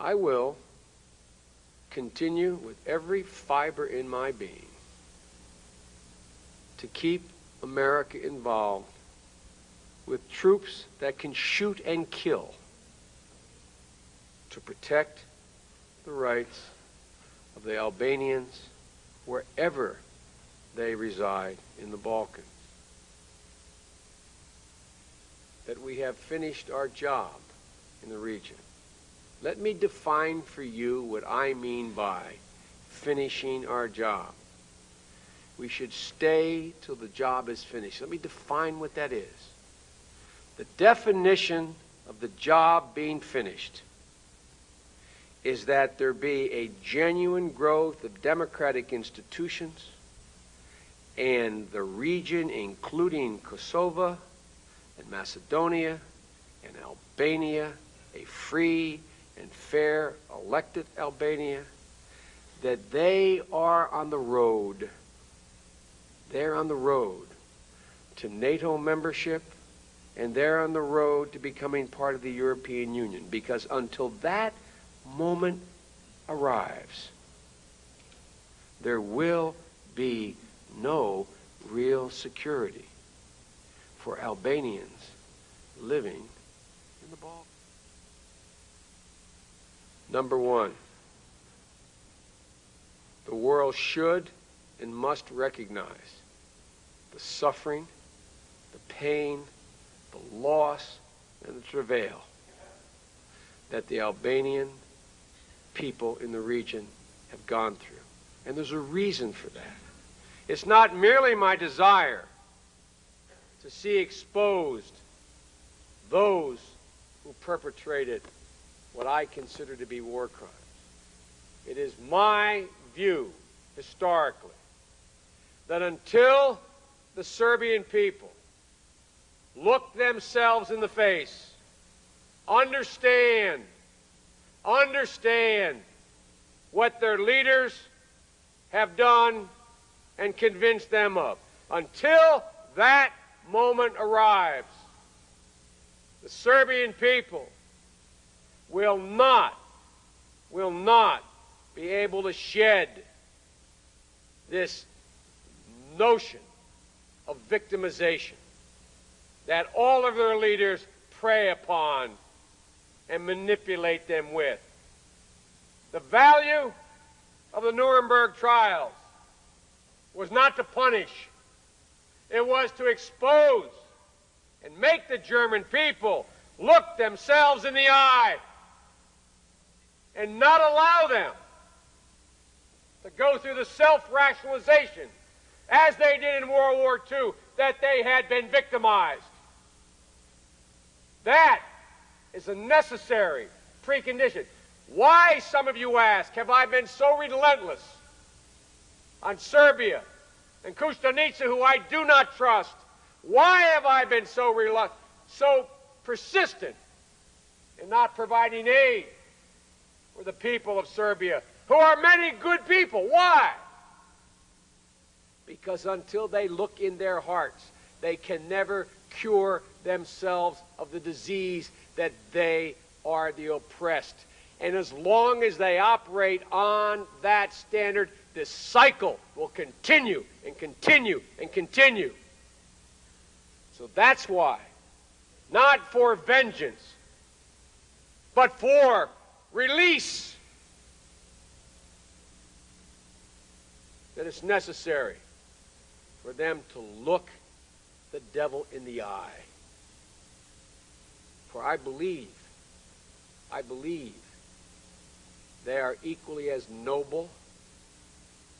I will continue with every fiber in my being to keep America involved with troops that can shoot and kill to protect the rights of the Albanians wherever they reside in the Balkans. That we have finished our job in the region. Let me define for you what I mean by finishing our job. We should stay till the job is finished. Let me define what that is. The definition of the job being finished is that there be a genuine growth of democratic institutions and the region, including Kosova and Macedonia and Albania, a free and fair elected Albania, that they are on the road. They're on the road to NATO membership, and they're on the road to becoming part of the European Union. Because until that moment arrives, there will be no real security for Albanians living in the Balkans. Number one, the world should and must recognize the suffering, the pain, the loss, and the travail that the Albanian people in the region have gone through. And there's a reason for that. It's not merely my desire to see exposed those who perpetrated what I consider to be war crimes. It is my view, historically, that until the Serbian people look themselves in the face, understand what their leaders have done and convince them of. Until that moment arrives, the Serbian people will not be able to shed this notion of victimization that all of their leaders prey upon and manipulate them with. The value of the Nuremberg trials was not to punish. It was to expose and make the German people look themselves in the eye and not allow them to go through the self-rationalization, as they did in World War II, that they had been victimized. That is a necessary precondition. Why, some of you ask, have I been so relentless on Serbia and Koštunica, who I do not trust? Why have I been so persistent in not providing aid for the people of Serbia, who are many good people? Why? Because until they look in their hearts, they can never cure themselves of the disease that they are the oppressed. And as long as they operate on that standard, this cycle will continue and continue and continue. So that's why, not for vengeance, but for release, that it's necessary for them to look the devil in the eye. For I believe they are equally as noble,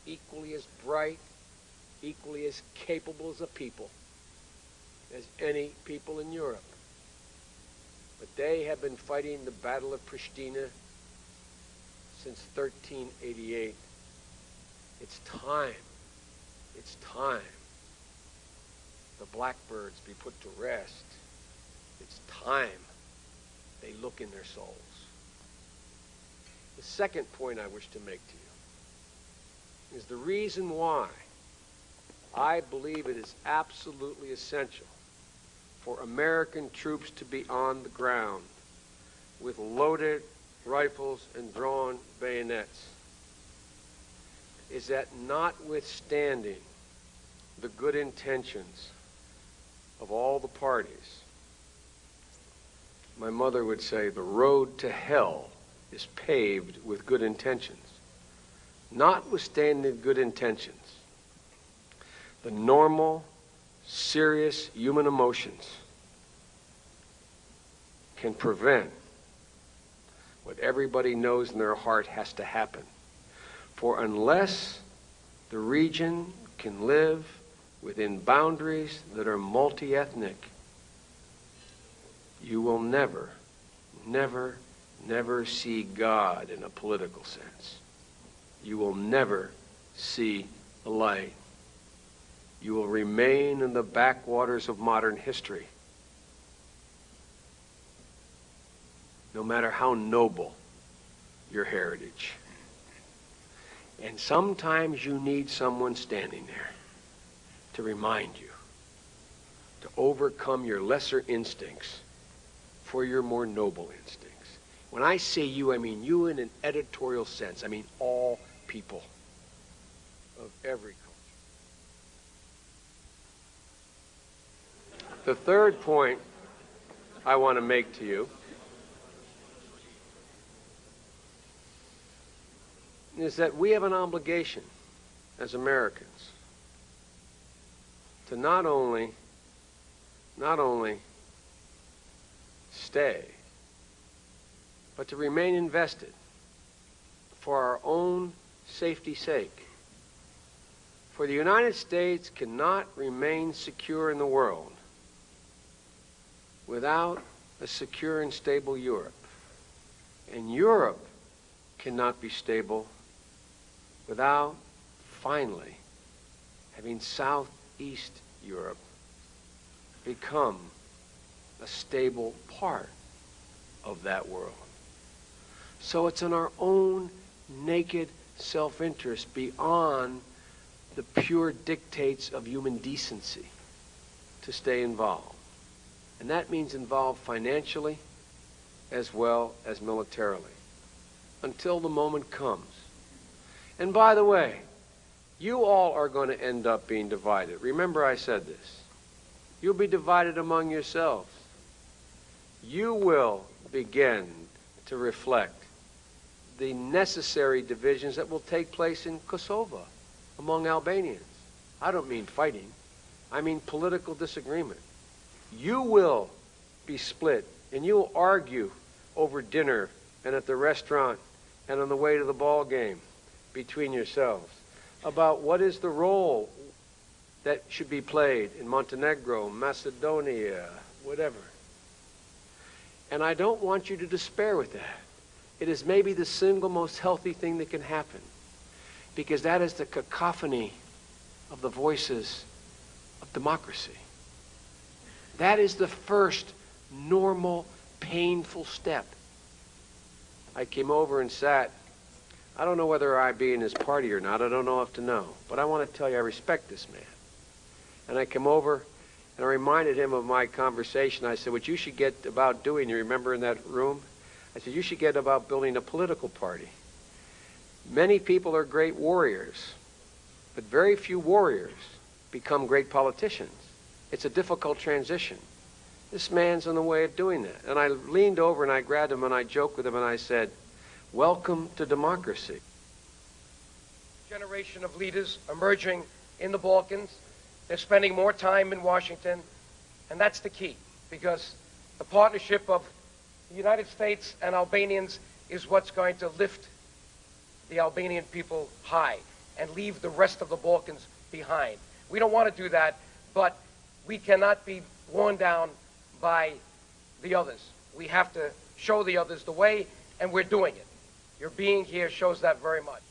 equally as bright, equally as capable as a people as any people in Europe. But they have been fighting the Battle of Pristina since 1388. It's time the blackbirds be put to rest. It's time they look in their souls. The second point I wish to make to you is the reason why I believe it is absolutely essential for American troops to be on the ground with loaded rifles and drawn bayonets is that notwithstanding the good intentions of all the parties, my mother would say the road to hell is paved with good intentions. Notwithstanding good intentions, the normal, serious human emotions can prevent what everybody knows in their heart has to happen. For unless the region can live within boundaries that are multi-ethnic, you will never, never, never see God in a political sense. You will never see the light. You will remain in the backwaters of modern history, no matter how noble your heritage. And sometimes you need someone standing there to remind you, to overcome your lesser instincts for your more noble instincts. When I say you, I mean you in an editorial sense. I mean all people of every culture. The third point I want to make to you is that we have an obligation as Americans to not only stay, but to remain invested for our own safety's sake. For the United States cannot remain secure in the world without a secure and stable Europe. And Europe cannot be stable without finally having Southeast Europe become a stable part of that world. So it's in our own naked self-interest beyond the pure dictates of human decency to stay involved. And that means involved financially as well as militarily until the moment comes. And by the way, you all are going to end up being divided. Remember I said this. You'll be divided among yourselves. You will begin to reflect the necessary divisions that will take place in Kosova among Albanians. I don't mean fighting. I mean political disagreement. You will be split, and you will argue over dinner and at the restaurant and on the way to the ball game between yourselves about what is the role that should be played in Montenegro, Macedonia, whatever. And I don't want you to despair with that. It is maybe the single most healthy thing that can happen, because that is the cacophony of the voices of democracy. That is the first normal, painful step. I came over and sat. I don't know whether I be in his party or not. I don't know enough to know. But I want to tell you I respect this man. And I came over and I reminded him of my conversation. I said, what you should get about doing, you remember in that room? I said, you should get about building a political party. Many people are great warriors, but very few warriors become great politicians. It's a difficult transition. This man's on the way of doing that. And I leaned over and I grabbed him and I joked with him and I said, welcome to democracy. Generation of leaders emerging in the Balkans. They're spending more time in Washington, and that's the key, because the partnership of the United States and Albanians is what's going to lift the Albanian people high and leave the rest of the Balkans behind. We don't want to do that, but we cannot be worn down by the others. We have to show the others the way, and we're doing it. Your being here shows that very much.